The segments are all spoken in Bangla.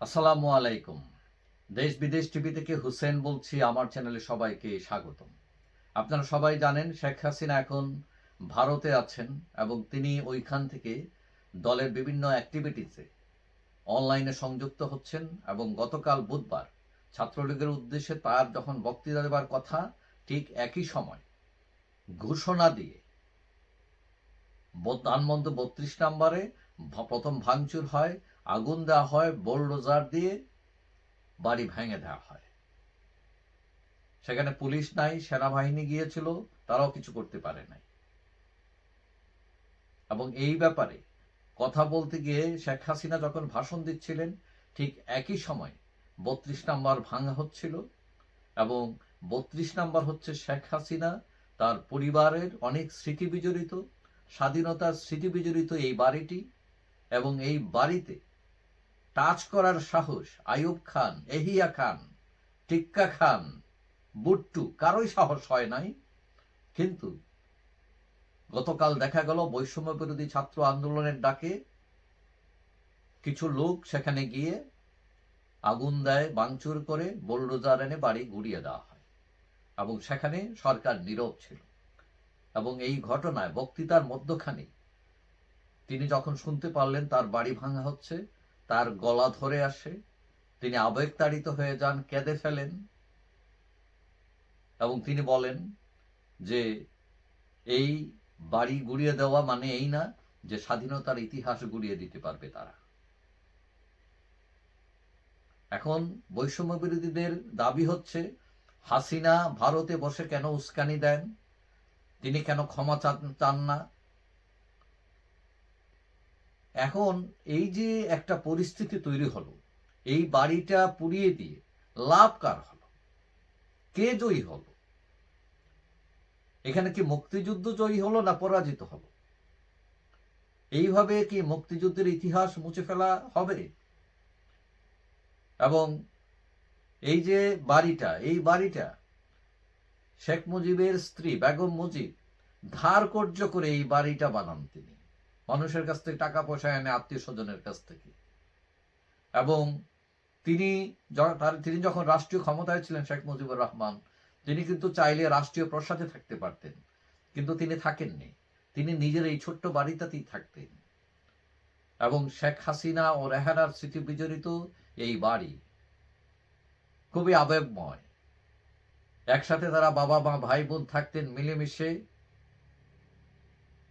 আসসালামু আলাইকুম। দেশ বিদেশ টিভি থেকে হুসেন বলছি। আমার চ্যানেলে সবাইকে স্বাগতম। আপনারা সবাই জানেন শেখ হাসিনা এখন ভারতে আছেন এবং তিনি ওইখান থেকে দলের বিভিন্ন অ্যাক্টিভিটিসে অনলাইনে সংযুক্ত হচ্ছেন এবং গতকাল বুধবার ছাত্রলীগের উদ্দেশ্যে তার যখন বক্তৃতা দেবার কথা, ঠিক একই সময় ঘোষণা দিয়ে ধানমন্দ ৩২ নম্বরে প্রথম ভাঙচুর হয়, আগুন দেওয়া হয়, বোলডোজার দিয়ে বাড়ি ভেঙে দেওয়া হয়। সেখানে পুলিশ নাই, সেনাবাহিনী গিয়েছিল, তারাও কিছু করতে পারে নাই। এবং এই ব্যাপারে কথা বলতে গিয়ে শেখ হাসিনা যখন ভাষণ দিচ্ছিলেন, ঠিক একই সময় ৩২ নম্বর ভাঙা হচ্ছিল। এবং ৩২ নম্বর হচ্ছে শেখ হাসিনা তার পরিবারের অনেক স্মৃতি বিজড়িত, স্বাধীনতার স্মৃতি বিজড়িত এই বাড়িটি। এবং এই বাড়িতে টাচ করার সাহস আইয়ুব খান, এহিয়া খান, টিক্কা খান, বুট্টু কারোই সাহস হয় নাই। কিন্তু গতকাল দেখা গেল বৈষম্য বিরোধী ছাত্র আন্দোলনের ডাকে কিছু লোক সেখানে গিয়ে আগুন দেয়, ভাঙচুর করে, বোলডোজার এনে বাড়ি গুড়িয়ে দেওয়া হয় এবং সেখানে সরকার নীরব ছিল। এবং এই ঘটনায় বক্তৃতার মধ্যখানে তিনি যখন শুনতে পারলেন তার বাড়ি ভাঙা হচ্ছে, তার গলা ধরে আসে, তিনি আবেগতাড়িত হয়ে যান, কেঁদে ফেলেন এবং তিনি বলেন যে এই বাড়ি গুড়িয়ে দেওয়া মানে এই না যে স্বাধীনতার ইতিহাস গুড়িয়ে দিতে পারবে তারা। এখন বৈষম্য বিরোধীদের দাবি হচ্ছে হাসিনা ভারতে বসে কেন উস্কানি দেন, তিনি কেন ক্ষমা চান না। এখন এই যে একটা পরিস্থিতি তৈরি হলো, এই বাড়িটা পুড়িয়ে দিয়ে লাভ কার হলো? কে জয়ী হলো? এখানে কি মুক্তিযুদ্ধ জয়ী হলো না পরাজিত হলো? এইভাবে কি মুক্তিযুদ্ধের ইতিহাস মুছে ফেলা হবে? এবং এই যে এই বাড়িটা শেখ মুজিবের স্ত্রী বেগম মুজিব ধার কর্য করে এই বাড়িটা বানান তিনি, মানুষের কাছ থেকে টাকা পয়সা এনে, আত্মীয় স্বজনের কাছ থেকে। এবং তিনি যখন রাষ্ট্রীয় ক্ষমতায় ছিলেন শেখ মুজিবুর রহমান, তিনি কিন্তু চাইলে রাষ্ট্রীয় প্রসাদে থাকতে পারতেন, কিন্তু তিনি থাকেননি। তিনি নিজের এই ছোট্ট বাড়িটাতেই থাকতেন। এবং শেখ হাসিনা ও রেহানার স্মৃতি বিজড়িত এই বাড়ি খুবই আবেগময়। একসাথে তারা বাবা মা ভাই বোন থাকতেন মিলেমিশে।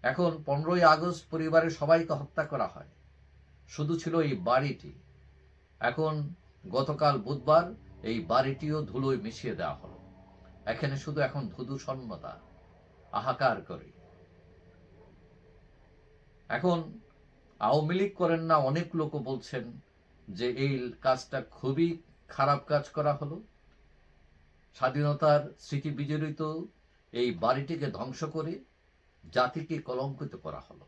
এখন 15ই আগস্ট পরিবারের সবাইকে হত্যা করা হয়, শুধু ছিল এই বাড়িটি। এখন গতকাল বুধবার এই বাড়িটিও ধুলোয় মিশিয়ে দেওয়া হলো। এখানে শুধু এখন ধুধু শূন্যতা হাহাকার করে। এখন আওয়ামী লীগ করেন না, অনেক লোক বলছেন যে এই কাজটা খুবই খারাপ কাজ করা হলো। স্বাধীনতার স্মৃতি বিজড়িত এই বাড়িটিকে ধ্বংস করে জাতিকে কলঙ্কিত করা হলো।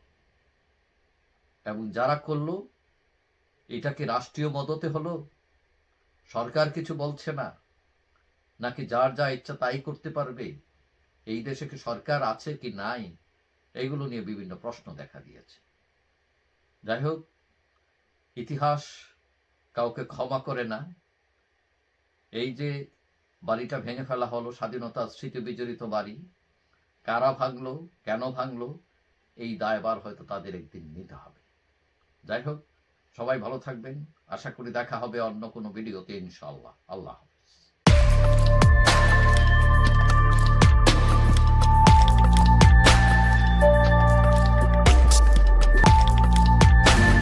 এবং যারা করলো, এটাকে রাষ্ট্রীয় মদতে হলো? সরকার কিছু বলছে না? নাকি যার যা ইচ্ছা তাই করতে পারবে? এই দেশে কি সরকার আছে কি নাই, এগুলো নিয়ে বিভিন্ন প্রশ্ন দেখা দিয়েছে। যাই হোক, ইতিহাস কাউকে ক্ষমা করে না। এই যে বাড়িটা ভেঙে ফেলা হলো, স্বাধীনতার স্মৃতি বিজড়িত বাড়ি, কারা ভাঙলো, কেন ভাঙলো, এই দায়ভার হয়তো তাদের একদিন নিতে হবে। যাই হোক, সবাই ভালো থাকবেন। আশা করি দেখা হবে অন্য কোনো ভিডিওতে, ইনশাআল্লাহ। আল্লাহ হাফেজ।